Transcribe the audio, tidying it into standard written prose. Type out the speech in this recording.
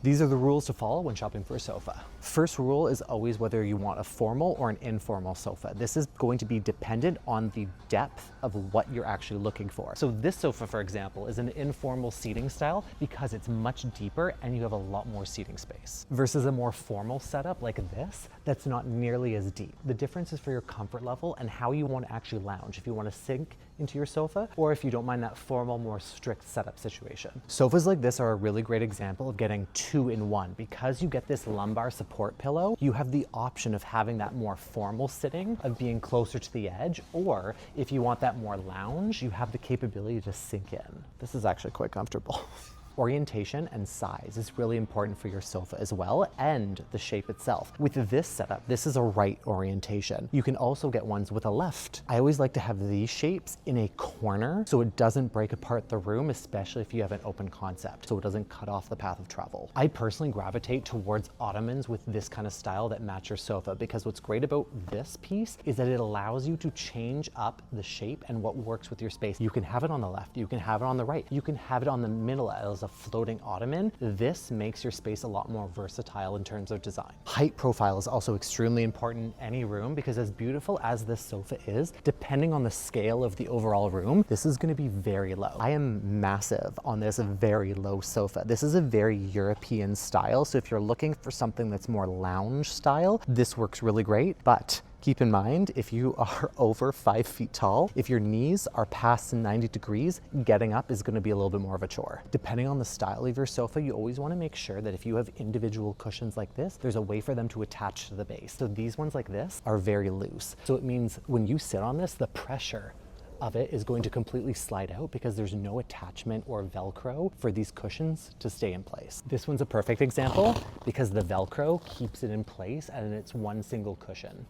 These are the rules to follow when shopping for a sofa. First rule is always whether you want a formal or an informal sofa. This is going to be dependent on the depth of what you're actually looking for. So this sofa, for example, is an informal seating style because it's much deeper and you have a lot more seating space versus a more formal setup like this that's not nearly as deep. The difference is for your comfort level and how you want to actually lounge. If you want to sink into your sofa or if you don't mind that formal, more strict setup situation. Sofas like this are a really great example of getting 2-in-1. Because you get this lumbar support pillow, you have the option of having that more formal sitting, of being closer to the edge, or if you want that more lounge, you have the capability to sink in. This is actually quite comfortable. Orientation and size is really important for your sofa as well, and the shape itself. With this setup, this is a right orientation. You can also get ones with a left. I always like to have these shapes in a corner so it doesn't break apart the room, especially if you have an open concept, so it doesn't cut off the path of travel. I personally gravitate towards ottomans with this kind of style that match your sofa, because what's great about this piece is that it allows you to change up the shape and what works with your space. You can have it on the left, you can have it on the right, you can have it on the middle as a floating ottoman. This makes your space a lot more versatile in terms of design. Height profile is also extremely important in any room, because as beautiful as this sofa is, depending on the scale of the overall room, this is going to be very low. I am massive on this very low sofa. This is a very European style, so if you're looking for something that's more lounge style, this works really great. But keep in mind, if you are over 5 feet tall, if your knees are past 90 degrees, getting up is going to be a little bit more of a chore. Depending on the style of your sofa, you always want to make sure that if you have individual cushions like this, there's a way for them to attach to the base. So these ones like this are very loose. So it means when you sit on this, the pressure of it is going to completely slide out because there's no attachment or Velcro for these cushions to stay in place. This one's a perfect example because the Velcro keeps it in place and it's one single cushion.